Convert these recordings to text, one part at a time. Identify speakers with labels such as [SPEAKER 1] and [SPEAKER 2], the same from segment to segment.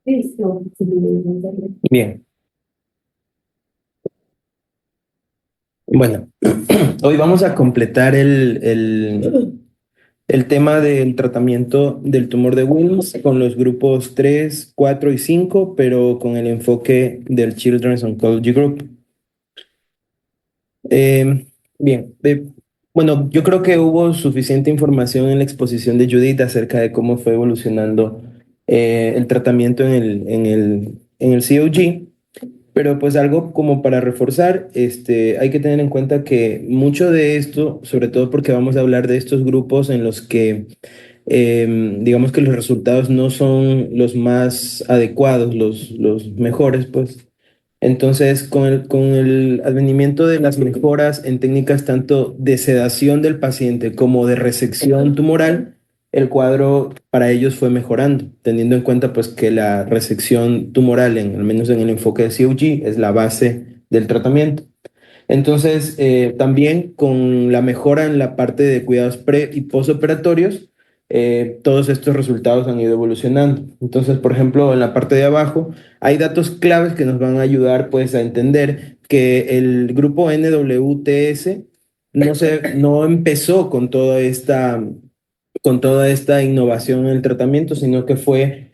[SPEAKER 1] Bien, bueno, hoy vamos a completar el tema del tratamiento del tumor de Wilms con los grupos 3, 4 y 5, pero con el enfoque del Children's Oncology Group. Eh, bien, bueno, yo creo que hubo suficiente información en la exposición de Judith acerca de cómo fue evolucionando el tratamiento en el COG. Pero pues algo como para reforzar, hay que tener en cuenta que mucho de esto, sobre todo porque vamos a hablar de estos grupos en los que digamos que los resultados no son los más adecuados, los mejores, pues. Entonces, con el advenimiento de las mejoras en técnicas tanto de sedación del paciente como de resección tumoral, el cuadro para ellos fue mejorando, teniendo en cuenta pues que la resección tumoral, al menos en el enfoque de COG, es la base del tratamiento. Entonces, también con la mejora en la parte de cuidados pre y postoperatorios, todos estos resultados han ido evolucionando. Entonces, por ejemplo, en la parte de abajo hay datos claves que nos van a ayudar pues a entender que el grupo NWTS no empezó con toda esta innovación en el tratamiento, sino que fue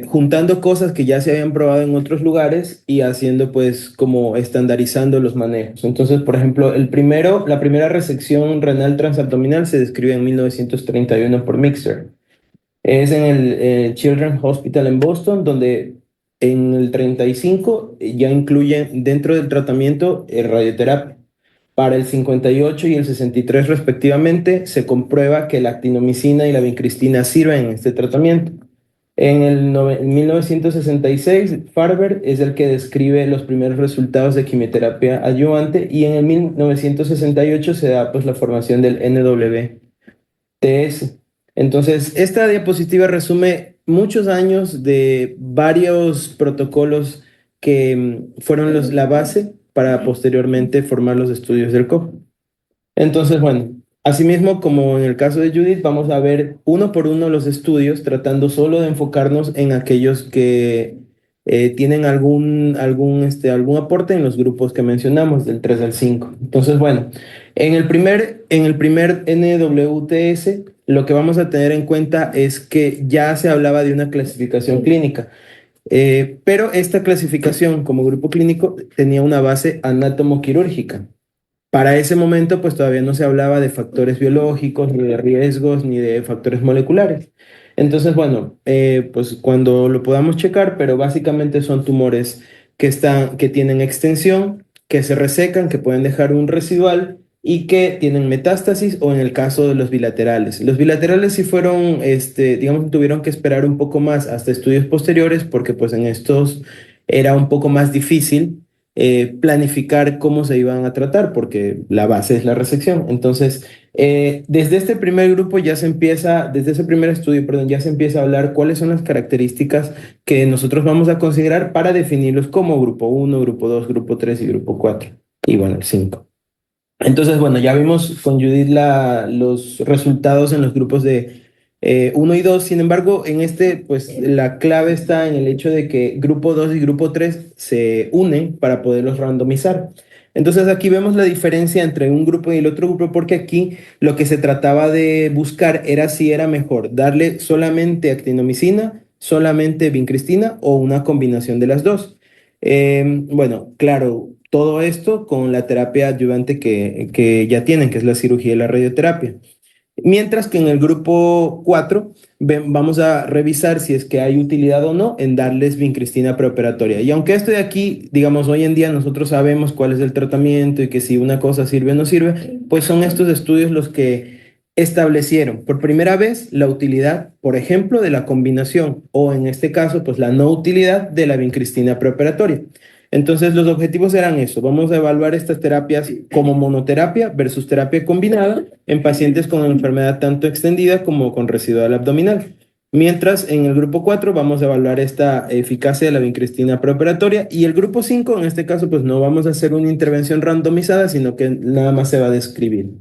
[SPEAKER 1] juntando cosas que ya se habían probado en otros lugares y haciendo pues como estandarizando los manejos. Entonces, por ejemplo, la primera resección renal transabdominal se describe en 1931 por Mixer. Es en el Children's Hospital en Boston, donde en el 35 ya incluyen dentro del tratamiento radioterapia. Para el 58 y el 63 respectivamente, se comprueba que la actinomicina y la vincristina sirven en este tratamiento. En 1966, Farber es el que describe los primeros resultados de quimioterapia adyuvante y en el 1968 se da pues la formación del NWTS. Entonces, esta diapositiva resume muchos años de varios protocolos que fueron la base para posteriormente formar los estudios del COP. Entonces, bueno, asimismo, como en el caso de Judith, vamos a ver uno por uno los estudios, tratando solo de enfocarnos en aquellos que tienen algún aporte en los grupos que mencionamos, del 3 al 5. Entonces, bueno, en el primer NWTS, lo que vamos a tener en cuenta es que ya se hablaba de una clasificación clínica. Pero esta clasificación como grupo clínico tenía una base anátomo-quirúrgica. Para ese momento, pues todavía no se hablaba de factores biológicos, ni de riesgos, ni de factores moleculares. Entonces, bueno, pues cuando lo podamos checar, pero básicamente son tumores que tienen extensión, que se resecan, que pueden dejar un residual y que tienen metástasis o en el caso de los bilaterales. Los bilaterales sí fueron, digamos, tuvieron que esperar un poco más hasta estudios posteriores porque pues en estos era un poco más difícil planificar cómo se iban a tratar, porque la base es la resección. Entonces, desde este primer grupo desde ese primer estudio, perdón, ya se empieza a hablar cuáles son las características que nosotros vamos a considerar para definirlos como grupo uno, grupo 2, grupo 3 y grupo 4. Y bueno, el 5. Entonces, bueno, ya vimos con Judith los resultados en los grupos de 1 y 2. Sin embargo, pues la clave está en el hecho de que grupo 2 y grupo 3 se unen para poderlos randomizar. Entonces, aquí vemos la diferencia entre un grupo y el otro grupo, porque aquí lo que se trataba de buscar era si era mejor darle solamente actinomicina, solamente vincristina o una combinación de las dos. Bueno, claro, todo esto con la terapia adyuvante que ya tienen, que es la cirugía y la radioterapia. Mientras que en el grupo 4 vamos a revisar si es que hay utilidad o no en darles vincristina preoperatoria. Y aunque esto de aquí, digamos, hoy en día nosotros sabemos cuál es el tratamiento y que si una cosa sirve o no sirve, pues son estos estudios los que establecieron por primera vez la utilidad, por ejemplo, de la combinación o en este caso, pues la no utilidad de la vincristina preoperatoria. Entonces, los objetivos eran eso. Vamos a evaluar estas terapias como monoterapia versus terapia combinada en pacientes con enfermedad tanto extendida como con residual abdominal. Mientras en el grupo 4 vamos a evaluar esta eficacia de la vincristina preoperatoria y el grupo 5 en este caso pues no vamos a hacer una intervención randomizada, sino que nada más se va a describir.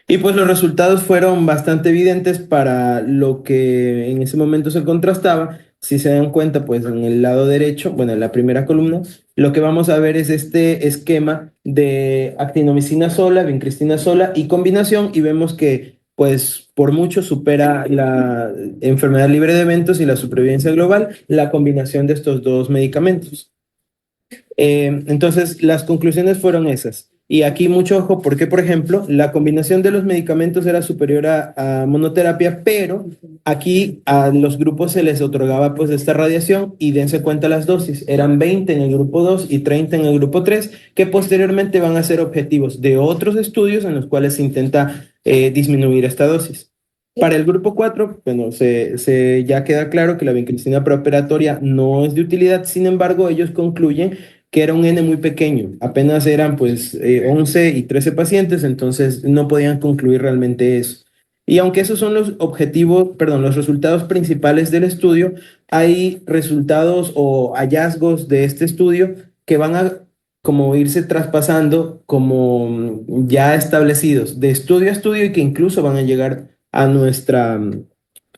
[SPEAKER 1] Y pues los resultados fueron bastante evidentes para lo que en ese momento se contrastaba, si se dan cuenta, pues en el lado derecho, bueno, en la primera columna, lo que vamos a ver es este esquema de actinomicina sola, vincristina sola y combinación, y vemos que pues por mucho supera la enfermedad libre de eventos y la supervivencia global la combinación de estos dos medicamentos. Entonces, las conclusiones fueron esas. Y aquí mucho ojo, porque, por ejemplo, la combinación de los medicamentos era superior a monoterapia, pero aquí a los grupos se les otorgaba pues esta radiación y dense cuenta las dosis. Eran 20 en el grupo 2 y 30 en el grupo 3 que posteriormente van a ser objetivos de otros estudios en los cuales se intenta disminuir esta dosis. Para el grupo 4, bueno, ya queda claro que la vincristina preoperatoria no es de utilidad, sin embargo, ellos concluyen que era un N muy pequeño, apenas eran pues 11 y 13 pacientes, entonces no podían concluir realmente eso. Y aunque esos son los objetivos, perdón, los resultados principales del estudio, hay resultados o hallazgos de este estudio que van a como irse traspasando como ya establecidos de estudio a estudio y que incluso van a llegar a nuestra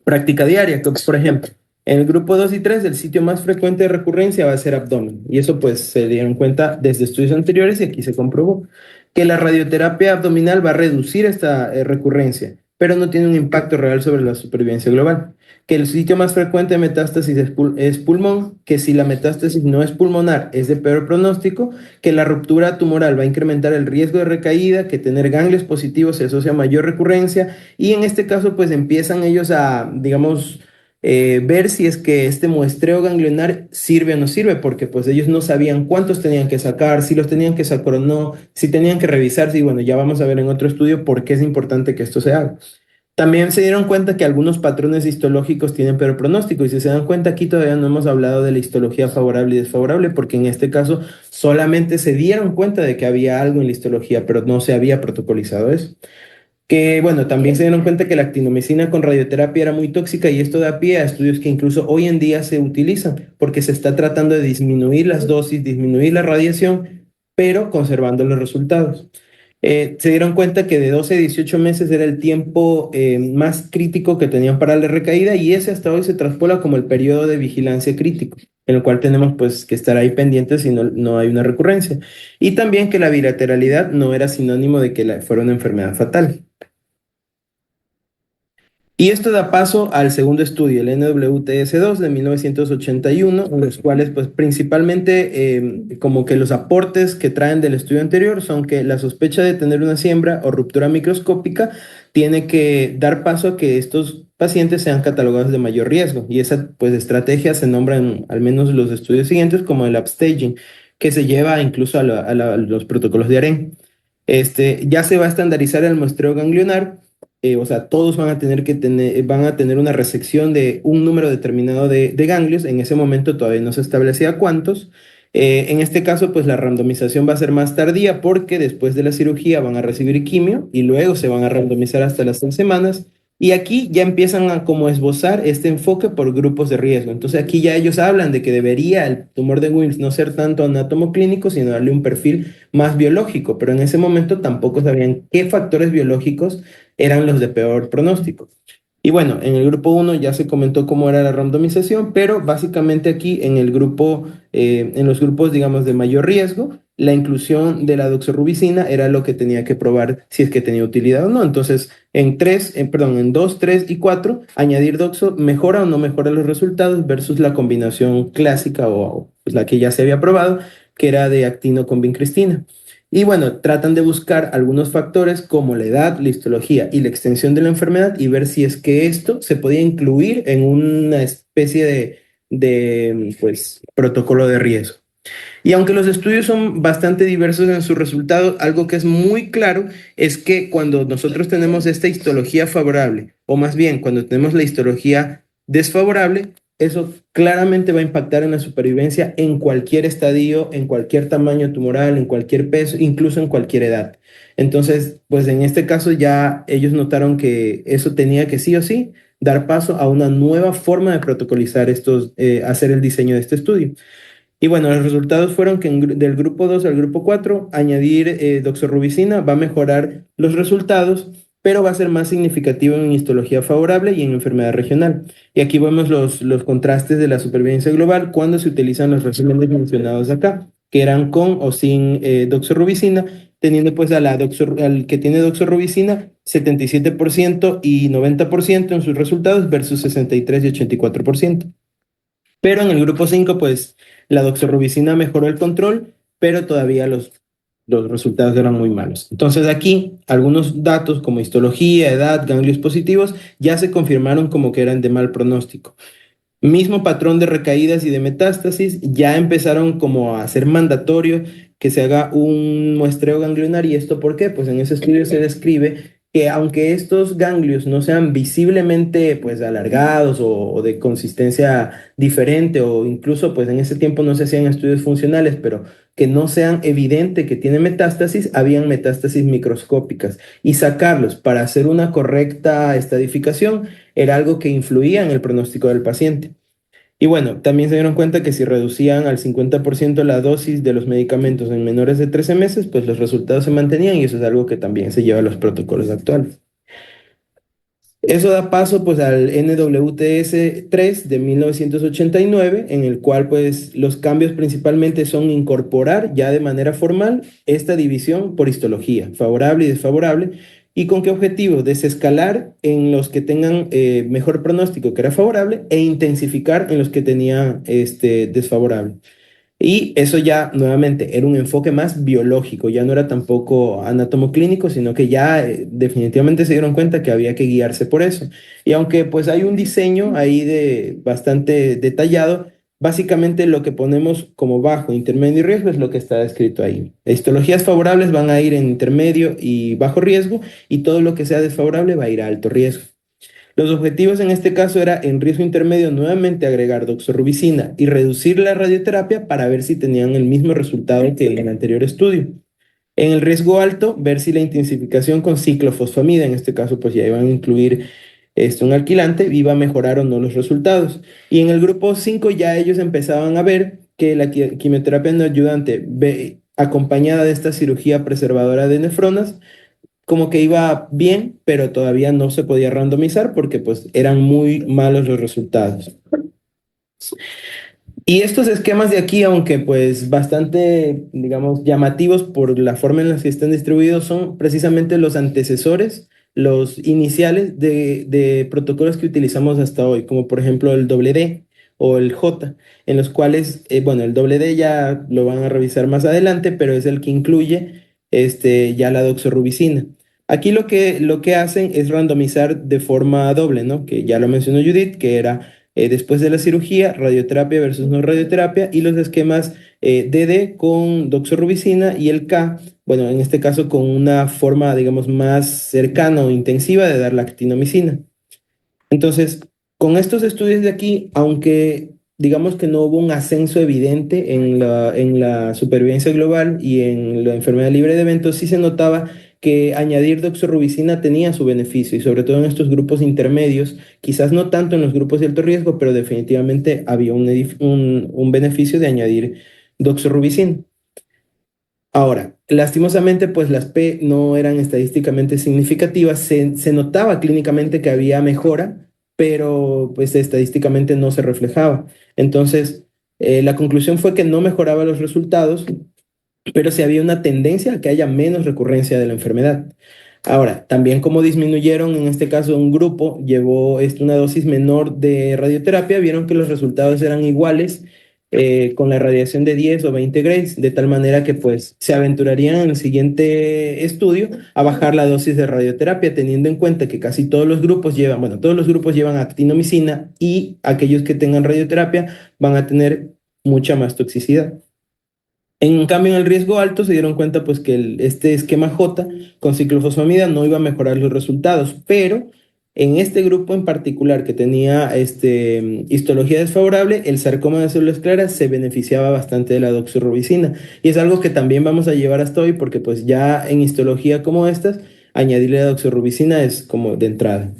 [SPEAKER 1] práctica diaria, que, por ejemplo, en el grupo 2 y 3 el sitio más frecuente de recurrencia va a ser abdomen. Y eso pues se dieron cuenta desde estudios anteriores y aquí se comprobó que la radioterapia abdominal va a reducir esta recurrencia, pero no tiene un impacto real sobre la supervivencia global. Que el sitio más frecuente de metástasis es pulmón, que si la metástasis no es pulmonar es de peor pronóstico, que la ruptura tumoral va a incrementar el riesgo de recaída, que tener ganglios positivos se asocia a mayor recurrencia y en este caso pues empiezan ellos a, digamos, ver si es que este muestreo ganglionar sirve o no sirve, porque pues ellos no sabían cuántos tenían que sacar, si los tenían que sacar o no, si tenían que revisar, si bueno, ya vamos a ver en otro estudio por qué es importante que esto se haga. También se dieron cuenta que algunos patrones histológicos tienen peor pronóstico y si se dan cuenta aquí todavía no hemos hablado de la histología favorable y desfavorable porque en este caso solamente se dieron cuenta de que había algo en la histología, pero no se había protocolizado eso. Que bueno, también se dieron cuenta que la actinomicina con radioterapia era muy tóxica y esto da pie a estudios que incluso hoy en día se utilizan porque se está tratando de disminuir las dosis, disminuir la radiación, pero conservando los resultados. Se dieron cuenta que de 12 a 18 meses era el tiempo más crítico que tenían para la recaída y ese hasta hoy se traspola como el periodo de vigilancia crítico, en el cual tenemos pues que estar ahí pendientes si no hay una recurrencia. Y también que la bilateralidad no era sinónimo de que fuera una enfermedad fatal. Y esto da paso al segundo estudio, el NWTS2 de 1981, en los cuales pues principalmente como que los aportes que traen del estudio anterior son que la sospecha de tener una siembra o ruptura microscópica tiene que dar paso a que estos pacientes sean catalogados de mayor riesgo y esa pues estrategia se nombra en al menos los estudios siguientes como el upstaging, que se lleva incluso a los protocolos de AREN. Ya se va a estandarizar el muestreo ganglionar, o sea, todos van a tener una resección de un número determinado de ganglios. En ese momento todavía no se establecía cuántos. En este caso, pues la randomización va a ser más tardía porque después de la cirugía van a recibir quimio y luego se van a randomizar hasta las 6 semanas. Y aquí ya empiezan a como esbozar este enfoque por grupos de riesgo. Entonces aquí ya ellos hablan de que debería el tumor de Wilms no ser tanto anatomoclínico, sino darle un perfil más biológico, pero en ese momento tampoco sabían qué factores biológicos eran los de peor pronóstico. Y bueno, en el grupo 1 ya se comentó cómo era la randomización, pero básicamente aquí en el grupo, en los grupos, digamos, de mayor riesgo, la inclusión de la doxorubicina era lo que tenía que probar si es que tenía utilidad o no. Entonces, en 2, 3 y 4, añadir doxo mejora o no mejora los resultados versus la combinación clásica o pues, la que ya se había probado, que era de actino con vincristina. Y bueno, tratan de buscar algunos factores como la edad, la histología y la extensión de la enfermedad y ver si es que esto se podía incluir en una especie pues, protocolo de riesgo. Y aunque los estudios son bastante diversos en sus resultados, algo que es muy claro es que cuando nosotros tenemos esta histología favorable, o más bien cuando tenemos la histología desfavorable, eso claramente va a impactar en la supervivencia en cualquier estadio, en cualquier tamaño tumoral, en cualquier peso, incluso en cualquier edad. Entonces, pues en este caso ya ellos notaron que eso tenía que sí o sí dar paso a una nueva forma de protocolizar hacer el diseño de este estudio. Y bueno, los resultados fueron que del grupo 2 al grupo 4, añadir doxorubicina va a mejorar los resultados pero va a ser más significativo en histología favorable y en enfermedad regional. Y aquí vemos los contrastes de la supervivencia global cuando se utilizan los regímenes mencionados acá, que eran con o sin doxorubicina, teniendo pues al que tiene doxorubicina 77% y 90% en sus resultados versus 63 y 84%. Pero en el grupo 5 pues la doxorubicina mejoró el control, pero todavía los resultados eran muy malos. Entonces aquí algunos datos como histología, edad, ganglios positivos ya se confirmaron como que eran de mal pronóstico. Mismo patrón de recaídas y de metástasis, ya empezaron como a ser mandatorio que se haga un muestreo ganglionar. ¿Y esto por qué? Pues en ese estudio se describe que aunque estos ganglios no sean visiblemente pues alargados o de consistencia diferente o incluso pues en ese tiempo no se hacían estudios funcionales, pero que no sean evidente que tiene metástasis, habían metástasis microscópicas y sacarlos para hacer una correcta estadificación era algo que influía en el pronóstico del paciente. Y bueno, también se dieron cuenta que si reducían al 50% la dosis de los medicamentos en menores de 13 meses, pues los resultados se mantenían y eso es algo que también se lleva a los protocolos actuales. Eso da paso pues al NWTS-3 de 1989, en el cual pues los cambios principalmente son incorporar ya de manera formal esta división por histología, favorable y desfavorable, y con qué objetivo, desescalar en los que tengan mejor pronóstico, que era favorable, e intensificar en los que tenían desfavorable. Y eso ya nuevamente era un enfoque más biológico, ya no era tampoco anatomoclínico, sino que ya definitivamente se dieron cuenta que había que guiarse por eso. Y aunque pues hay un diseño ahí de bastante detallado, básicamente lo que ponemos como bajo, intermedio y riesgo es lo que está escrito ahí. Histologías favorables van a ir en intermedio y bajo riesgo y todo lo que sea desfavorable va a ir a alto riesgo. Los objetivos en este caso era en riesgo intermedio nuevamente agregar doxorubicina y reducir la radioterapia para ver si tenían el mismo resultado que en el anterior estudio. En el riesgo alto, ver si la intensificación con ciclofosfamida, en este caso pues ya iban a incluir un alquilante, iba a mejorar o no los resultados. Y en el grupo 5 ya ellos empezaban a ver que la quimioterapia no ayudante acompañada de esta cirugía preservadora de nefronas como que iba bien, pero todavía no se podía randomizar porque pues eran muy malos los resultados. Y estos esquemas de aquí, aunque pues bastante, digamos, llamativos por la forma en la que están distribuidos, son precisamente los antecesores, los iniciales de protocolos que utilizamos hasta hoy, como por ejemplo el WD o el J, en los cuales, bueno, el WD ya lo van a revisar más adelante, pero es el que incluye ya la doxorubicina. Aquí lo que hacen es randomizar de forma doble, ¿no? Que ya lo mencionó Judith, que era después de la cirugía, radioterapia versus no radioterapia y los esquemas DD con doxorubicina y el K, bueno, en este caso con una forma, digamos, más cercana o intensiva de dar la actinomicina. Entonces, con estos estudios de aquí, aunque digamos que no hubo un ascenso evidente en la supervivencia global y en la enfermedad libre de eventos, sí se notaba que añadir doxorubicina tenía su beneficio y sobre todo en estos grupos intermedios, quizás no tanto en los grupos de alto riesgo, pero definitivamente había un beneficio de añadir doxorubicina. Ahora, lastimosamente, pues las P no eran estadísticamente significativas, se notaba clínicamente que había mejora, pero pues estadísticamente no se reflejaba. Entonces, la conclusión fue que no mejoraba los resultados, pero sí había una tendencia a que haya menos recurrencia de la enfermedad. Ahora, también como disminuyeron, en este caso un grupo llevó una dosis menor de radioterapia, vieron que los resultados eran iguales con la radiación de 10 o 20 grays, de tal manera que pues se aventurarían en el siguiente estudio a bajar la dosis de radioterapia, teniendo en cuenta que casi todos los grupos llevan, bueno, todos los grupos llevan actinomicina y aquellos que tengan radioterapia van a tener mucha más toxicidad. En cambio, en el riesgo alto se dieron cuenta pues que este esquema J con ciclofosfamida no iba a mejorar los resultados, pero en este grupo en particular que tenía histología desfavorable, el sarcoma de células claras se beneficiaba bastante de la doxorubicina y es algo que también vamos a llevar hasta hoy porque pues ya en histología como estas, añadirle la doxorubicina es como de entrada.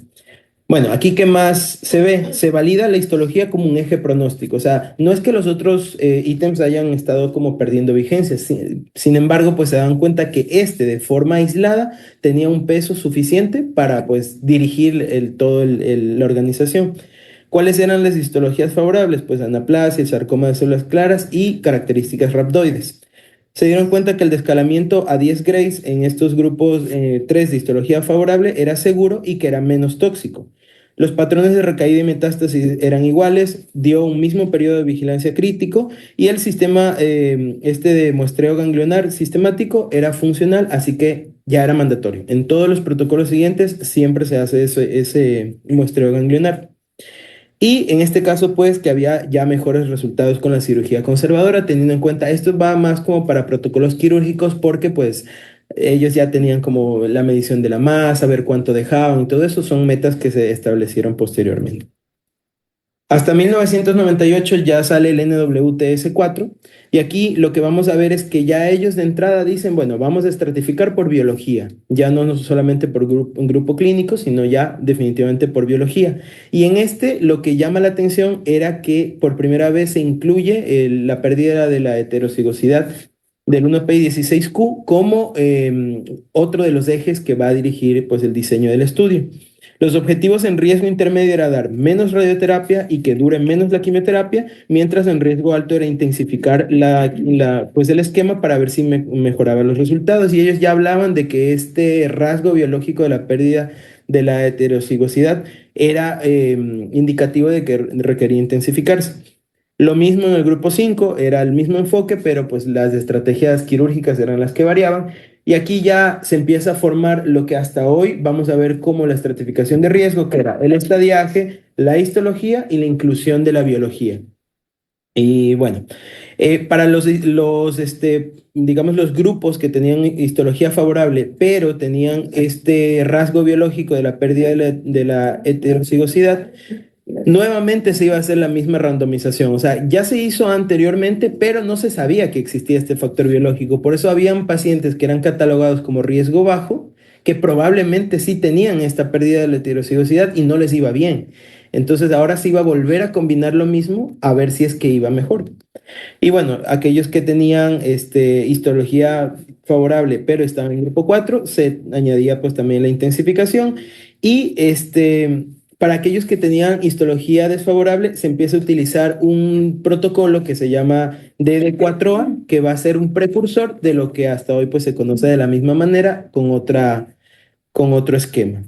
[SPEAKER 1] Bueno, aquí qué más se ve, se valida la histología como un eje pronóstico, o sea, no es que los otros ítems hayan estado como perdiendo vigencia, sin embargo, pues se dan cuenta que este de forma aislada tenía un peso suficiente para pues dirigir la organización. ¿Cuáles eran las histologías favorables? Pues anaplasia, sarcoma de células claras y características rhabdoides. Se dieron cuenta que el descalamiento a 10 grays en estos grupos 3 de histología favorable era seguro y que era menos tóxico. Los patrones de recaída y metástasis eran iguales, dio un mismo periodo de vigilancia crítico y el sistema este de muestreo ganglionar sistemático era funcional, así que ya era mandatorio. En todos los protocolos siguientes siempre se hace ese muestreo ganglionar. Y en este caso, pues, que había ya mejores resultados con la cirugía conservadora, teniendo en cuenta, esto va más como para protocolos quirúrgicos, porque pues ellos ya tenían como la medición de la masa, ver cuánto dejaban y todo eso, son metas que se establecieron posteriormente. Hasta 1998 ya sale el NWTS4 y aquí lo que vamos a ver es que ya ellos de entrada dicen, bueno, vamos a estratificar por biología, ya no solamente por un grupo clínico, sino ya definitivamente por biología. Y en este lo que llama la atención era que por primera vez se incluye la pérdida de la heterocigosidad del 1PI16Q como otro de los ejes que va a dirigir pues el diseño del estudio. Los objetivos en riesgo intermedio era dar menos radioterapia y que dure menos la quimioterapia, mientras en riesgo alto era intensificar pues el esquema para ver si mejoraba los resultados. Y ellos ya hablaban de que este rasgo biológico de la pérdida de la heterocigosidad era indicativo de que requería intensificarse. Lo mismo en el grupo 5 era el mismo enfoque, pero pues las estrategias quirúrgicas eran las que variaban. Y aquí ya se empieza a formar lo que hasta hoy vamos a ver como la estratificación de riesgo, que era el estadiaje, la histología y la inclusión de la biología. Y bueno, para digamos, los grupos que tenían histología favorable, pero tenían este rasgo biológico de la pérdida de la heterocigosidad, nuevamente se iba a hacer la misma randomización, o sea, ya se hizo anteriormente, pero no se sabía que existía este factor biológico. Por eso habían pacientes que eran catalogados como riesgo bajo, que probablemente sí tenían esta pérdida de la heterocigosidad y no les iba bien. Entonces ahora se iba a volver a combinar lo mismo a ver si es que iba mejor. Y bueno, aquellos que tenían histología favorable, pero estaban en grupo 4 se añadía pues también la intensificación. Y para aquellos que tenían histología desfavorable, se empieza a utilizar un protocolo que se llama DD4A, que va a ser un precursor de lo que hasta hoy pues se conoce de la misma manera con otro esquema.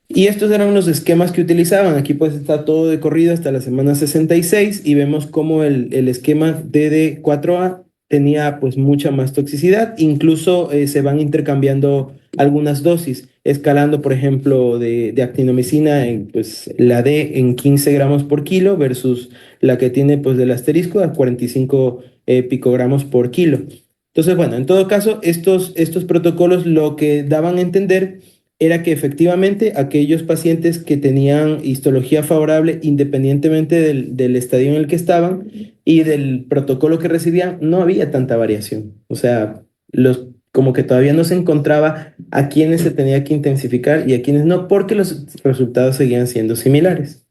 [SPEAKER 1] Y estos eran los esquemas que utilizaban. Aquí pues está todo de corrido hasta la semana 66 y vemos cómo el esquema DD4A tenía pues mucha más toxicidad. Incluso se van intercambiando algunas dosis, escalando por ejemplo de actinomicina en pues la D en 15 gramos por kilo versus la que tiene pues del asterisco a 45 picogramos por kilo. Entonces bueno, en todo caso estos protocolos lo que daban a entender era que efectivamente aquellos pacientes que tenían histología favorable, independientemente del estadio en el que estaban y del protocolo que recibían, no había tanta variación. O sea, como que todavía no se encontraba a quienes se tenía que intensificar y a quienes no, porque los resultados seguían siendo similares.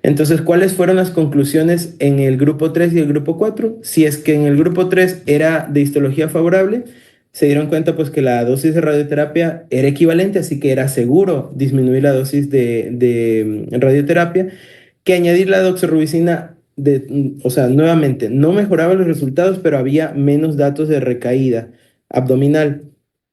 [SPEAKER 1] Entonces, ¿cuáles fueron las conclusiones en el grupo 3 y el grupo 4? Si es que en el grupo 3 era de histología favorable, se dieron cuenta pues que la dosis de radioterapia era equivalente, así que era seguro disminuir la dosis de radioterapia, que añadir la doxorubicina, o sea, nuevamente, no mejoraba los resultados, pero había menos datos de recaída abdominal.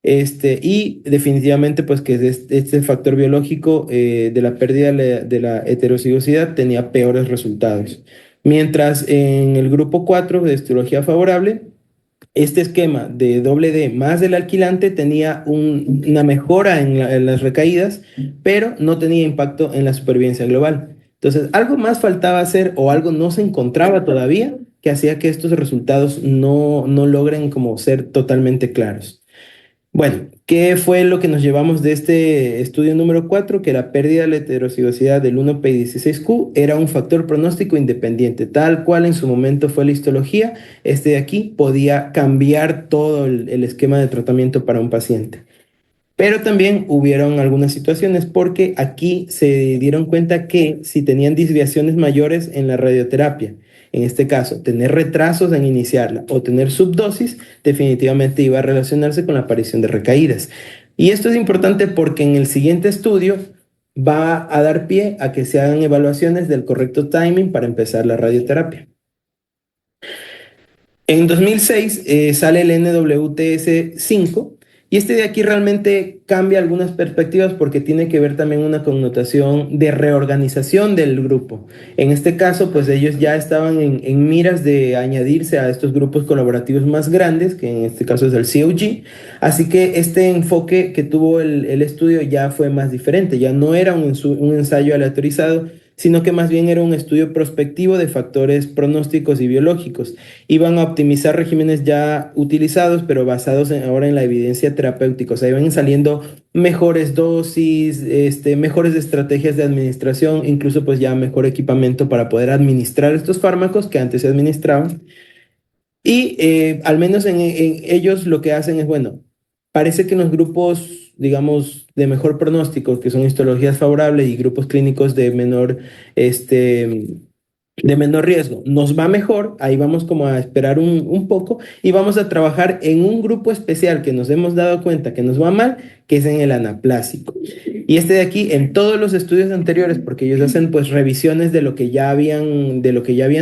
[SPEAKER 1] Y definitivamente, pues que este factor biológico de la pérdida de la heterocigosidad tenía peores resultados. Mientras en el grupo 4 de histología favorable, este esquema de doble D más el alquilante tenía una mejora en las recaídas, pero no tenía impacto en la supervivencia global. Entonces, algo más faltaba hacer o algo no se encontraba todavía que hacía que estos resultados no logren como ser totalmente claros. Bueno, ¿qué fue lo que nos llevamos de este estudio número 4? Que la pérdida de la heterocigosidad del 1P16Q era un factor pronóstico independiente, tal cual en su momento fue la histología. Este de aquí podía cambiar todo el esquema de tratamiento para un paciente. Pero también hubieron algunas situaciones porque aquí se dieron cuenta que si tenían desviaciones mayores en la radioterapia, en este caso, tener retrasos en iniciarla o tener subdosis, definitivamente iba a relacionarse con la aparición de recaídas. Y esto es importante porque en el siguiente estudio va a dar pie a que se hagan evaluaciones del correcto timing para empezar la radioterapia. En 2006 sale el NWTS5 y este de aquí realmente cambia algunas perspectivas porque tiene que ver también una connotación de reorganización del grupo. En este caso, pues ellos ya estaban en miras de añadirse a estos grupos colaborativos más grandes, que en este caso es el COG. Así que este enfoque que tuvo el estudio ya fue más diferente, ya no era un ensayo aleatorizado, sino que más bien era un estudio prospectivo de factores pronósticos y biológicos. Iban a optimizar regímenes ya utilizados, pero basados ahora en la evidencia terapéutica. O sea, iban saliendo mejores dosis, mejores estrategias de administración, incluso pues ya mejor equipamiento para poder administrar estos fármacos que antes se administraban. Y al menos en ellos lo que hacen es, bueno, parece que en los grupos, digamos, de mejor pronóstico, que son histologías favorables y grupos clínicos este, de menor riesgo, nos va mejor, ahí vamos como a esperar un poco y vamos a trabajar en un grupo especial que nos hemos dado cuenta que nos va mal, que es en el anaplásico. Y este de aquí, en todos los estudios anteriores, porque ellos hacen pues revisiones de lo que ya habían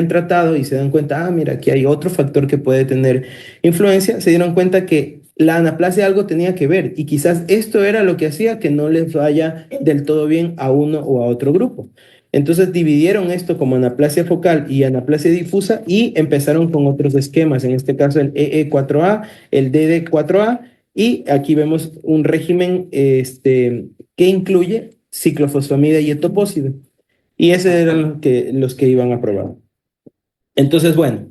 [SPEAKER 1] tratado y se dan cuenta, ah, mira, aquí hay otro factor que puede tener influencia, se dieron cuenta que la anaplasia algo tenía que ver y quizás esto era lo que hacía que no les vaya del todo bien a uno o a otro grupo. Entonces dividieron esto como anaplasia focal y anaplasia difusa y empezaron con otros esquemas, en este caso el EE4A, el DD4A, y aquí vemos un régimen que incluye ciclofosfamida y etopósito. Y esos eran los que iban a probar. Entonces, bueno,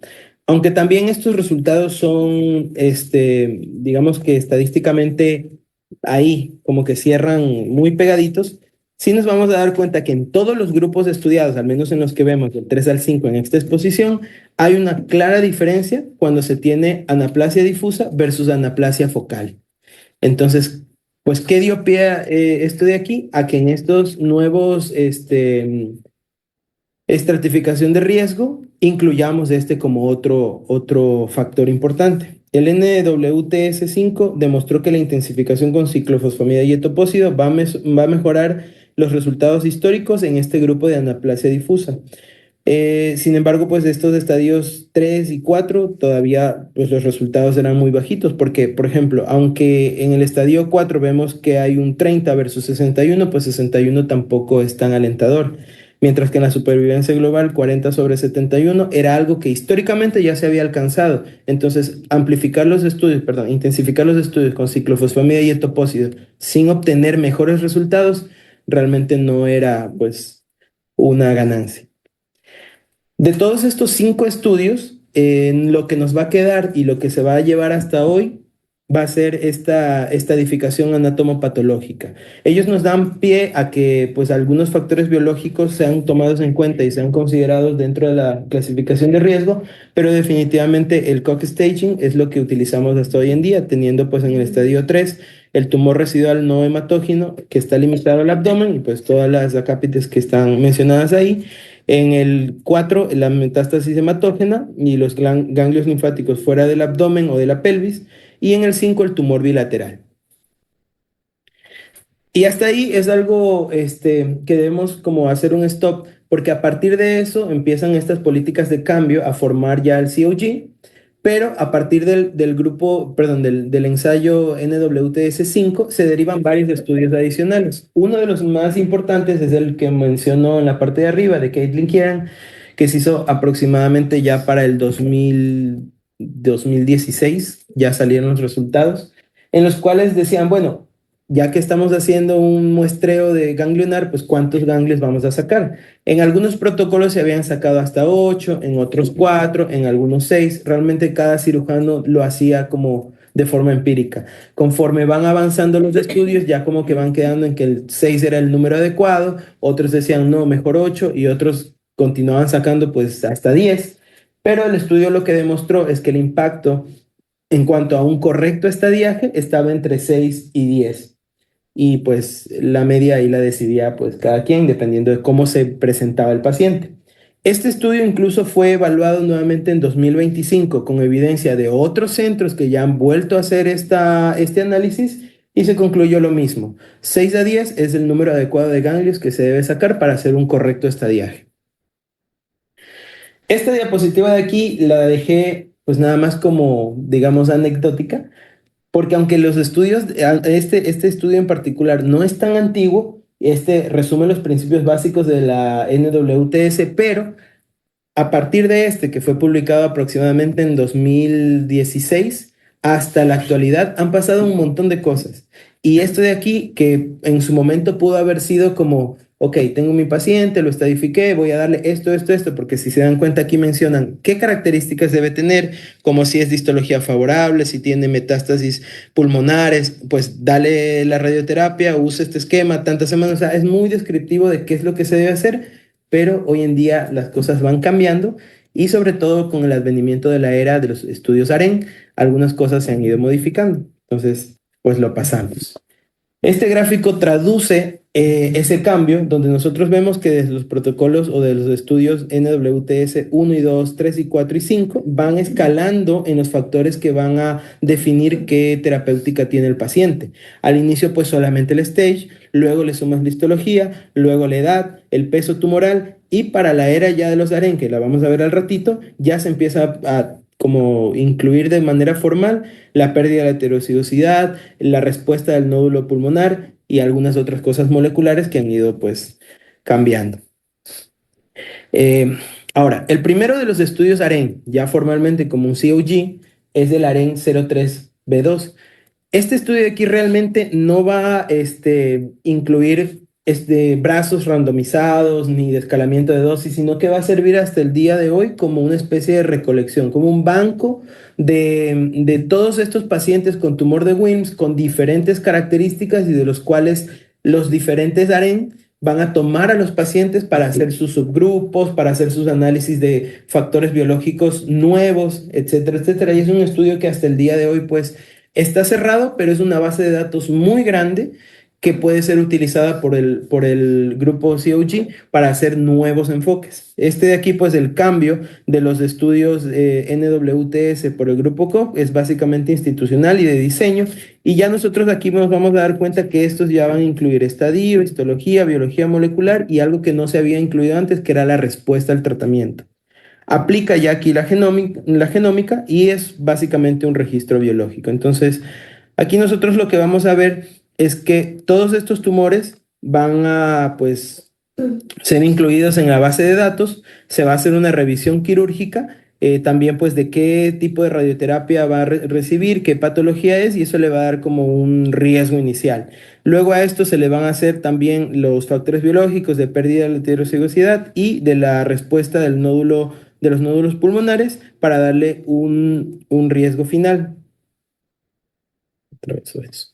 [SPEAKER 1] aunque también estos resultados son, digamos que estadísticamente ahí como que cierran muy pegaditos, sí nos vamos a dar cuenta que en todos los grupos estudiados, al menos en los que vemos del 3 al 5 en esta exposición, hay una clara diferencia cuando se tiene anaplasia difusa versus anaplasia focal. Entonces, pues, ¿qué dio pie a esto de aquí? A que en estos nuevos, estratificación de riesgo, incluyamos este como otro factor importante. El NWTS5 demostró que la intensificación con ciclofosfamida y etopósido va a mejorar los resultados históricos en este grupo de anaplasia difusa. Sin embargo, pues de estos estadios 3 y 4 todavía pues los resultados eran muy bajitos porque, por ejemplo, aunque en el estadio 4 vemos que hay un 30 versus 61, pues 61 tampoco es tan alentador. Mientras que en la supervivencia global 40 sobre 71 era algo que históricamente ya se había alcanzado. Entonces, amplificar los estudios, perdón, intensificar los estudios con ciclofosfamida y etopósido sin obtener mejores resultados, realmente no era pues una ganancia. De todos estos 5 estudios, lo que nos va a quedar y lo que se va a llevar hasta hoy va a ser esta estadificación anatomopatológica. Ellos nos dan pie a que pues algunos factores biológicos sean tomados en cuenta y sean considerados dentro de la clasificación de riesgo, pero definitivamente el Cox staging es lo que utilizamos hasta hoy en día, teniendo pues en el estadio 3 el tumor residual no hematógeno que está limitado al abdomen y pues todas las acápites que están mencionadas ahí. En el 4, la metástasis hematógena y los ganglios linfáticos fuera del abdomen o de la pelvis. Y en el 5, el tumor bilateral. Y hasta ahí es algo que debemos como hacer un stop, porque a partir de eso empiezan estas políticas de cambio a formar ya el COG, pero a partir del grupo, perdón, del ensayo NWTS5 se derivan varios estudios adicionales. Uno de los más importantes es el que mencionó en la parte de arriba de Caitlin Kieran, que se hizo aproximadamente ya para el 2016, ya salieron los resultados, en los cuales decían, bueno, ya que estamos haciendo un muestreo de ganglionar, pues ¿cuántos ganglios vamos a sacar? En algunos protocolos se habían sacado hasta 8, en otros 4, en algunos 6. Realmente cada cirujano lo hacía como de forma empírica. Conforme van avanzando los estudios, ya como que van quedando en que el 6 era el número adecuado, otros decían no, mejor 8 y otros continuaban sacando pues hasta 10. Pero el estudio lo que demostró es que el impacto en cuanto a un correcto estadiaje estaba entre 6 y 10. y pues la media ahí la decidía pues cada quien dependiendo de cómo se presentaba el paciente. Este estudio incluso fue evaluado nuevamente en 2025 con evidencia de otros centros que ya han vuelto a hacer este análisis y se concluyó lo mismo. 6 a 10 es el número adecuado de ganglios que se debe sacar para hacer un correcto estadiaje. Esta diapositiva de aquí la dejé pues nada más como, digamos, anecdótica, porque aunque los estudios, este estudio en particular no es tan antiguo, este resume los principios básicos de la NWTS, pero a partir de este, que fue publicado aproximadamente en 2016, hasta la actualidad han pasado un montón de cosas. Y esto de aquí, que en su momento pudo haber sido como, ok, tengo mi paciente, lo estadifiqué, voy a darle esto, porque si se dan cuenta aquí mencionan qué características debe tener, como si es de histología favorable, si tiene metástasis pulmonares, pues dale la radioterapia, usa este esquema, tantas semanas, o sea, es muy descriptivo de qué es lo que se debe hacer, pero hoy en día las cosas van cambiando y sobre todo con el advenimiento de la era de los estudios AREN, algunas cosas se han ido modificando. Entonces, pues lo pasamos. Este gráfico traduce ese cambio donde nosotros vemos que desde los protocolos o de los estudios NWTS 1 y 2, 3 y 4 y 5 van escalando en los factores que van a definir qué terapéutica tiene el paciente. Al inicio pues solamente el stage, luego le sumas la histología, luego la edad, el peso tumoral y para la era ya de los AREN, que la vamos a ver al ratito, ya se empieza a como incluir de manera formal la pérdida de la heterocigosidad, la respuesta del nódulo pulmonar y algunas otras cosas moleculares que han ido pues cambiando. Eh, Ahora, el primero de los estudios AREN, ya formalmente como un COG, es el AREN 03B2. Este estudio de aquí realmente no va a incluir brazos randomizados ni de escalamiento de dosis, sino que va a servir hasta el día de hoy como una especie de recolección, como un banco de todos estos pacientes con tumor de Wilms con diferentes características y de los cuales los diferentes AREN van a tomar a los pacientes para hacer sus subgrupos, para hacer sus análisis de factores biológicos nuevos, etcétera, etcétera. Y es un estudio que hasta el día de hoy, pues, está cerrado, pero es una base de datos muy grande que puede ser utilizada por el grupo COG para hacer nuevos enfoques. Este de aquí, pues el cambio de los estudios NWTS por el grupo COP es básicamente institucional y de diseño, y ya nosotros aquí nos vamos a dar cuenta que estos ya van a incluir estadio, histología, biología molecular y algo que no se había incluido antes, que era la respuesta al tratamiento. Aplica ya aquí la genómica y es básicamente un registro biológico. Entonces, aquí nosotros lo que vamos a ver es que todos estos tumores van a, pues, ser incluidos en la base de datos. Se va a hacer una revisión quirúrgica, también pues de qué tipo de radioterapia va a recibir, qué patología es, y eso le va a dar como un riesgo inicial. Luego a esto se le van a hacer también los factores biológicos de pérdida de la heterocigosidad y de la respuesta de los nódulos pulmonares para darle un riesgo final. Otra vez eso.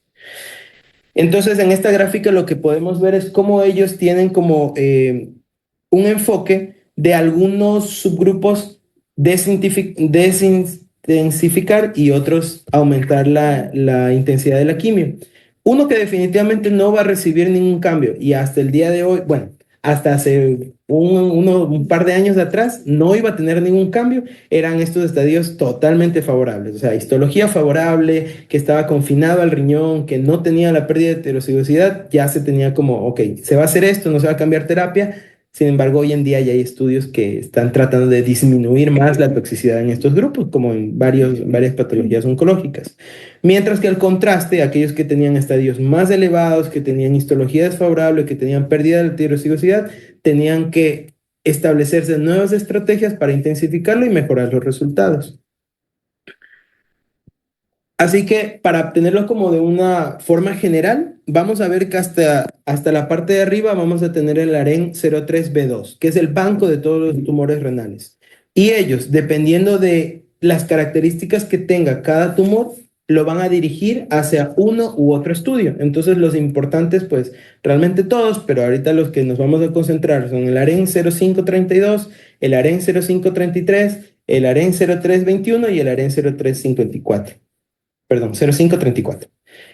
[SPEAKER 1] Entonces, en esta gráfica lo que podemos ver es cómo ellos tienen como un enfoque de algunos subgrupos desintensificar y otros aumentar la intensidad de la quimio. Uno que definitivamente no va a recibir ningún cambio y hasta el día de hoy, bueno, hasta hace un par de años atrás no iba a tener ningún cambio, eran estos estadios totalmente favorables, o sea, histología favorable, que estaba confinado al riñón, que no tenía la pérdida de heterocigosidad, ya se tenía como, ok, se va a hacer esto, no se va a cambiar terapia. Sin embargo, hoy en día ya hay estudios que están tratando de disminuir más la toxicidad en estos grupos, como en varias patologías oncológicas. Mientras que al contraste, aquellos que tenían estadios más elevados, que tenían histología desfavorable, que tenían pérdida de heterocigosidad, tenían que establecerse nuevas estrategias para intensificarlo y mejorar los resultados. Así que para obtenerlo como de una forma general, vamos a ver que hasta la parte de arriba vamos a tener el AREN 03B2, que es el banco de todos los tumores renales. Y ellos, dependiendo de las características que tenga cada tumor, lo van a dirigir hacia uno u otro estudio. Entonces los importantes, pues realmente todos, pero ahorita los que nos vamos a concentrar son el AREN 0532, el AREN 0533, el AREN 0321 y el AREN 0354. Perdón, 0534.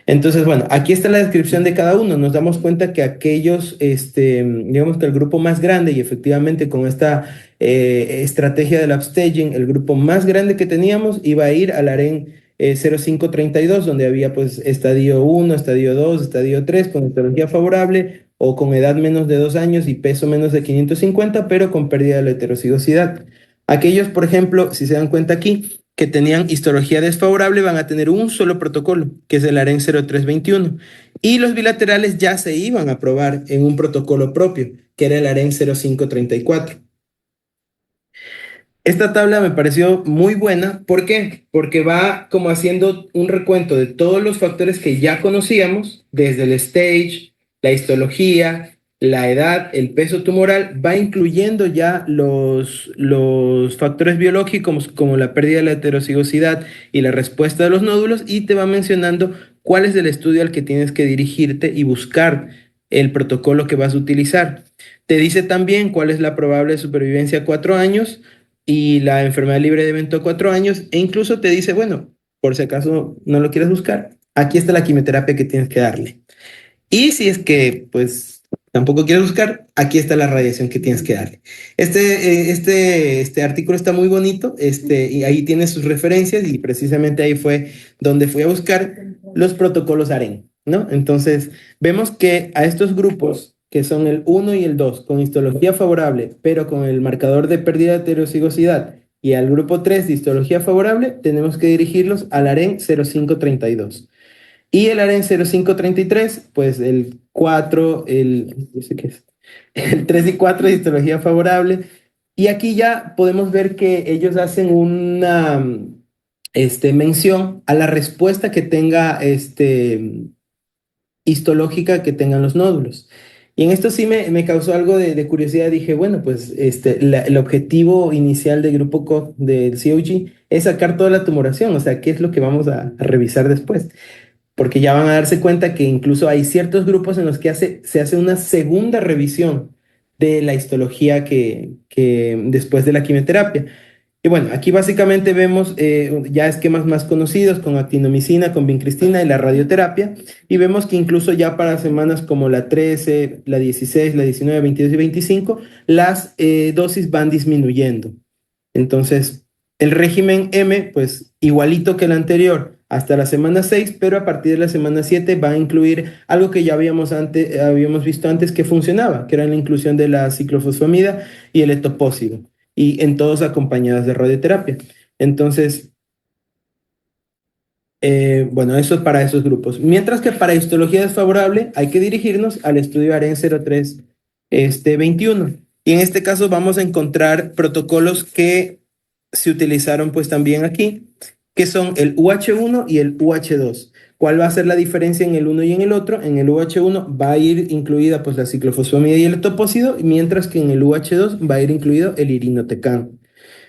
[SPEAKER 1] Entonces, bueno, aquí está la descripción de cada uno. Nos damos cuenta que aquellos, digamos que el grupo más grande, y efectivamente con esta estrategia del upstaging, el grupo más grande que teníamos iba a ir al harén 0532, donde había pues estadio 1, estadio 2, estadio 3, con histología favorable o con edad menos de 2 años y peso menos de 550, pero con pérdida de la heterocigosidad. Aquellos, por ejemplo, si se dan cuenta aquí, que tenían histología desfavorable van a tener un solo protocolo, que es el AREN 0321. Y los bilaterales ya se iban a probar en un protocolo propio, que era el AREN 0534. Esta tabla me pareció muy buena. ¿Por qué? Porque va como haciendo un recuento de todos los factores que ya conocíamos, desde el stage, la histología, la edad, el peso tumoral, va incluyendo ya los factores biológicos como la pérdida de la heterocigosidad y la respuesta de los nódulos, y te va mencionando cuál es el estudio al que tienes que dirigirte y buscar el protocolo que vas a utilizar. Te dice también cuál es la probable supervivencia a 4 años y la enfermedad libre de evento a 4 años, e incluso te dice, bueno, por si acaso no lo quieres buscar, aquí está la quimioterapia que tienes que darle. Y si es que, pues, tampoco quieres buscar, aquí está la radiación que tienes que darle. Este artículo está muy bonito, y ahí tiene sus referencias, y precisamente ahí fue donde fui a buscar los protocolos AREN, ¿no? Entonces, vemos que a estos grupos, que son el 1 y el 2 con histología favorable, pero con el marcador de pérdida de heterocigosidad, y al grupo 3 de histología favorable, tenemos que dirigirlos al AREN 0532. Y el AREN 0533, pues el 4, no sé qué es, el 3 y 4 de histología favorable. Y aquí ya podemos ver que ellos hacen una mención a la respuesta que tenga histológica que tengan los nódulos. Y en esto sí me causó algo de curiosidad. Dije, bueno, pues el objetivo inicial del grupo del COG es sacar toda la tumoración, o sea, ¿qué es lo que vamos a revisar después? Porque ya van a darse cuenta que incluso hay ciertos grupos en los que se hace una segunda revisión de la histología que después de la quimioterapia. Y bueno, aquí básicamente vemos ya esquemas más conocidos con actinomicina, con vincristina y la radioterapia, y vemos que incluso ya para semanas como la 13, la 16, la 19, 22 y 25, las dosis van disminuyendo. Entonces, el régimen M, pues igualito que el anterior, hasta la semana 6, pero a partir de la semana 7 va a incluir algo que ya habíamos visto antes que funcionaba, que era la inclusión de la ciclofosfamida y el etopósido, y en todos acompañadas de radioterapia. Entonces, bueno, eso es para esos grupos. Mientras que para histología desfavorable hay que dirigirnos al estudio AREN 03 21. Y en este caso vamos a encontrar protocolos que se utilizaron pues también aquí, que son el UH1 y el UH2. ¿Cuál va a ser la diferencia en el uno y en el otro? En el UH1 va a ir incluida pues la ciclofosfamida y el etopósido, mientras que en el UH2 va a ir incluido el irinotecano.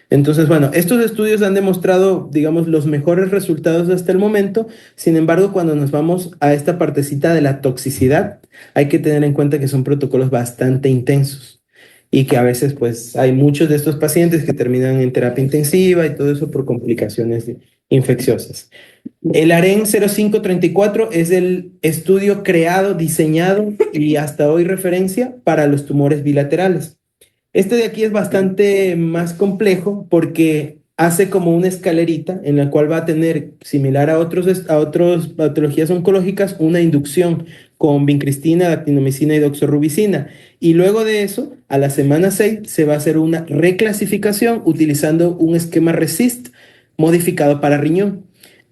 [SPEAKER 1] Entonces, bueno, estos estudios han demostrado, digamos, los mejores resultados hasta el momento. Sin embargo, cuando nos vamos a esta partecita de la toxicidad, hay que tener en cuenta que son protocolos bastante intensos y que a veces, pues, hay muchos de estos pacientes que terminan en terapia intensiva y todo eso por complicaciones infecciosas. El AREN 0534 es el estudio creado, diseñado y hasta hoy referencia para los tumores bilaterales. Este de aquí es bastante más complejo porque hace como una escalerita en la cual va a tener, similar a otras patologías oncológicas, una inducción con vincristina, actinomicina y doxorubicina. Y luego de eso, a la semana 6, se va a hacer una reclasificación utilizando un esquema RECIST modificado para riñón.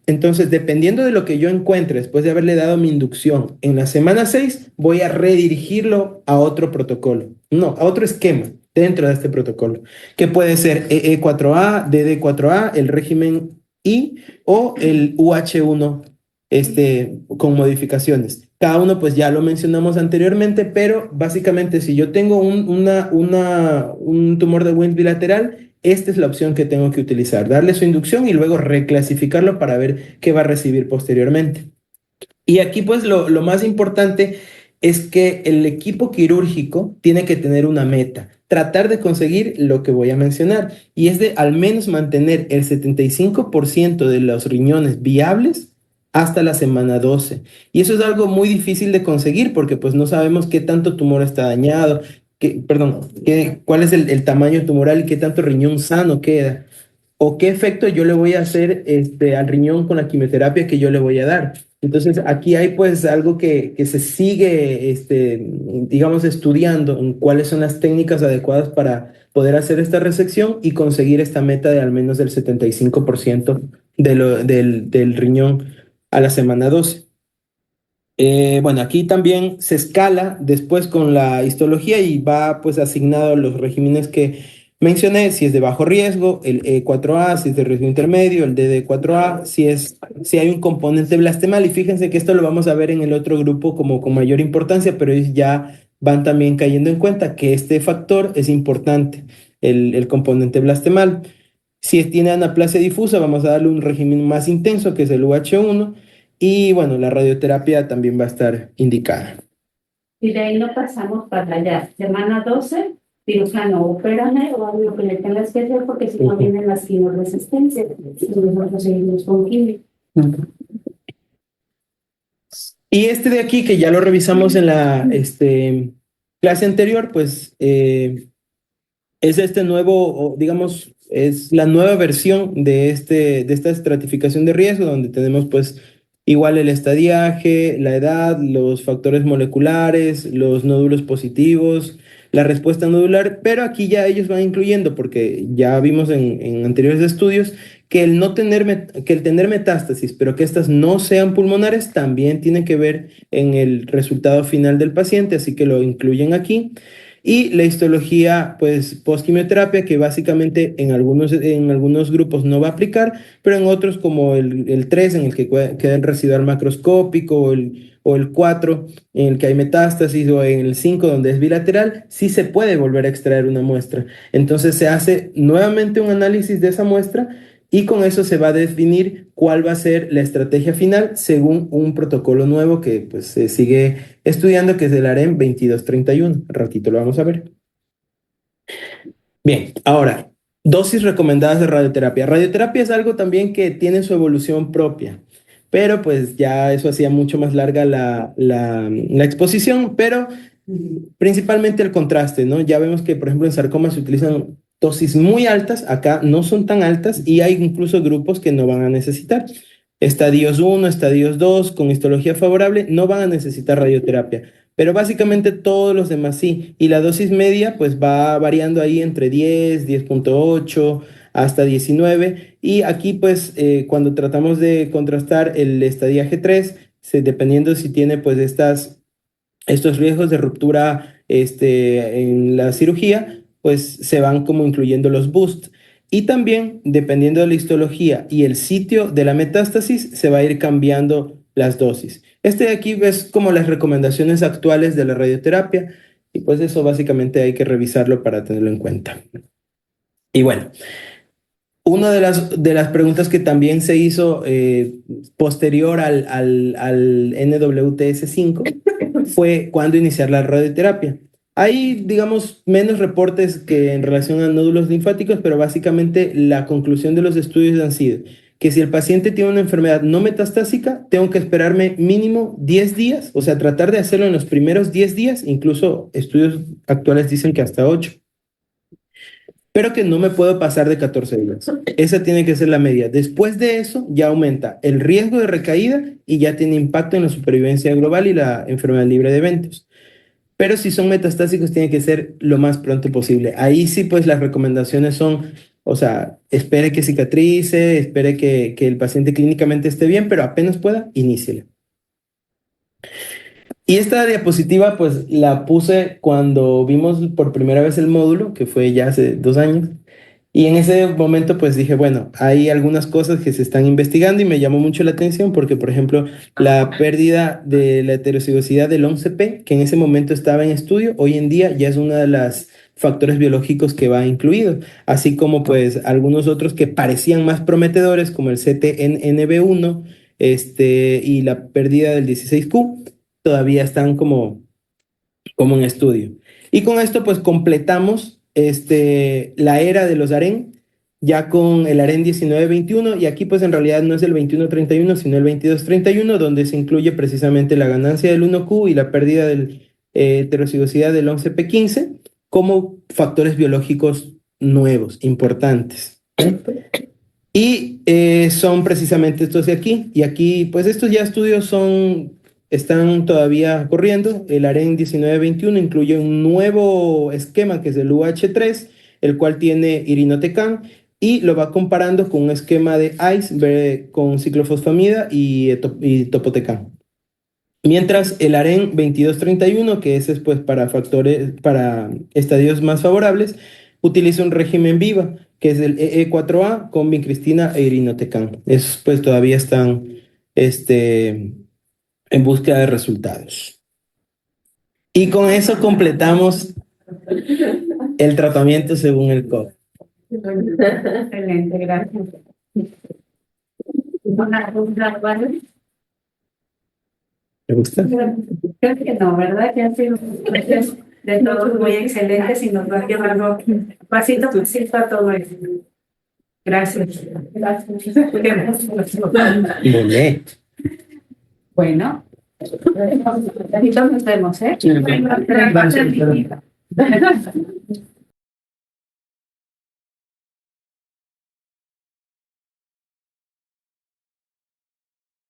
[SPEAKER 1] Entonces, dependiendo de lo que yo encuentre después de haberle dado mi inducción en la semana 6, voy a redirigirlo a otro protocolo, no, a otro esquema dentro de este protocolo, que puede ser EE4A, DD4A, el régimen I o el UH1 con modificaciones. Cada uno, pues ya lo mencionamos anteriormente, pero básicamente si yo tengo un tumor de Wilms bilateral, esta es la opción que tengo que utilizar, darle su inducción y luego reclasificarlo para ver qué va a recibir posteriormente. Y aquí pues lo más importante es que el equipo quirúrgico tiene que tener una meta, tratar de conseguir lo que voy a mencionar, y es de al menos mantener el 75% de los riñones viables hasta la semana 12. Y eso es algo muy difícil de conseguir porque pues no sabemos qué tanto tumor está dañado, cuál es el tamaño tumoral y qué tanto riñón sano queda, o qué efecto yo le voy a hacer al riñón con la quimioterapia que yo le voy a dar. Entonces, aquí hay pues algo que se sigue, digamos, estudiando en cuáles son las técnicas adecuadas para poder hacer esta resección y conseguir esta meta de al menos del 75% del riñón a la semana 12. Bueno, aquí también se escala después con la histología y va pues asignado a los regímenes que mencioné, si es de bajo riesgo, el E4A, si es de riesgo intermedio, el DD4A, si hay un componente blastemal. Y fíjense que esto lo vamos a ver en el otro grupo como con mayor importancia, pero ellos ya van también cayendo en cuenta que este factor es importante, el componente blastemal. Si tiene anaplasia difusa, vamos a darle un régimen más intenso, que es el UH1. Y bueno, la radioterapia también va a estar indicada.
[SPEAKER 2] Y de ahí no pasamos para allá. Semana 12, cirujano, opérame o algo que le tengas que hacer porque si no vienen las quimioresistencias. Y nosotros seguimos con quimio.
[SPEAKER 1] Y este de aquí, que ya lo revisamos en la clase anterior, pues es este nuevo, digamos, es la nueva versión de esta estratificación de riesgo, donde tenemos pues igual el estadiaje, la edad, los factores moleculares, los nódulos positivos, la respuesta nodular, pero aquí ya ellos van incluyendo, porque ya vimos en anteriores estudios que que el tener metástasis, pero que estas no sean pulmonares, también tiene que ver en el resultado final del paciente, así que lo incluyen aquí. Y la histología, pues, post-quimioterapia, que básicamente en algunos grupos no va a aplicar, pero en otros, como el 3, en el que queda el residual macroscópico, o el 4, en el que hay metástasis, o en el 5, donde es bilateral, sí se puede volver a extraer una muestra. Entonces se hace nuevamente un análisis de esa muestra y con eso se va a definir cuál va a ser la estrategia final según un protocolo nuevo que pues se sigue estudiando, que es el AREN 2231. Al ratito lo vamos a ver. Bien, ahora, dosis recomendadas de radioterapia. Radioterapia es algo también que tiene su evolución propia, pero pues ya eso hacía mucho más larga la exposición, pero principalmente el contraste, ¿no? Ya vemos que, por ejemplo, en sarcoma se utilizan dosis muy altas, acá no son tan altas y hay incluso grupos que no van a necesitar. Estadios 1, estadios 2, con histología favorable, no van a necesitar radioterapia, pero básicamente todos los demás sí. Y la dosis media pues va variando ahí entre 10, 10.8 hasta 19. Y aquí pues cuando tratamos de contrastar el estadiaje 3, dependiendo si tiene pues estos riesgos de ruptura en la cirugía, pues se van como incluyendo los boosts. Y también, dependiendo de la histología y el sitio de la metástasis, se va a ir cambiando las dosis. Este de aquí es como las recomendaciones actuales de la radioterapia y pues eso básicamente hay que revisarlo para tenerlo en cuenta. Y bueno, una de las preguntas que también se hizo posterior al NWTS5 fue cuándo iniciar la radioterapia. Hay, digamos, menos reportes que en relación a nódulos linfáticos, pero básicamente la conclusión de los estudios han sido que si el paciente tiene una enfermedad no metastásica, tengo que esperarme mínimo 10 días, o sea, tratar de hacerlo en los primeros 10 días, incluso estudios actuales dicen que hasta 8, pero que no me puedo pasar de 14 días. Esa tiene que ser la media. Después de eso, ya aumenta el riesgo de recaída y ya tiene impacto en la supervivencia global y la enfermedad libre de eventos. Pero si son metastásicos, tiene que ser lo más pronto posible. Ahí sí, pues las recomendaciones son, o sea, espere que cicatrice, espere que el paciente clínicamente esté bien, pero apenas pueda, iníciela. Y esta diapositiva, pues la puse cuando vimos por primera vez el módulo, que fue ya hace 2 años. Y en ese momento, pues dije, bueno, hay algunas cosas que se están investigando y me llamó mucho la atención porque, por ejemplo, la pérdida de la heterocigosidad del 11P, que en ese momento estaba en estudio, hoy en día ya es uno de los factores biológicos que va incluido, así como pues algunos otros que parecían más prometedores, como el CTNNB1, y la pérdida del 16Q todavía están como en estudio. Y con esto pues completamos la era de los AREN. ya con el AREN 1921, y aquí pues en realidad no es el 2131, sino el 2231, donde se incluye precisamente la ganancia del 1Q y la pérdida de heterocigosidad del 11p15 como factores biológicos nuevos, importantes. Y son precisamente estos de aquí, y aquí pues estos ya estudios están todavía corriendo. El AREN 1921 incluye un nuevo esquema que es el UH3, el cual tiene irinotecan, y lo va comparando con un esquema de ICE con ciclofosfamida y topotecan. Mientras el AREN 2231, que ese es pues para estadios más favorables, utiliza un régimen VIVA, que es el EE4A con vincristina e irinotecan. Esos pues todavía están en búsqueda de resultados. Y con eso completamos el tratamiento según el COP.
[SPEAKER 2] Excelente, gracias. Una pregunta, ¿vale?
[SPEAKER 1] ¿Te gusta?
[SPEAKER 2] Creo que no, ¿verdad? Que han sido de todos muy excelentes y nos va llevando pasito a pasito a todo eso. Gracias. Gracias.
[SPEAKER 1] Molé.
[SPEAKER 2] Bueno, ahorita nos vemos, ¿eh?
[SPEAKER 1] Sí, sí.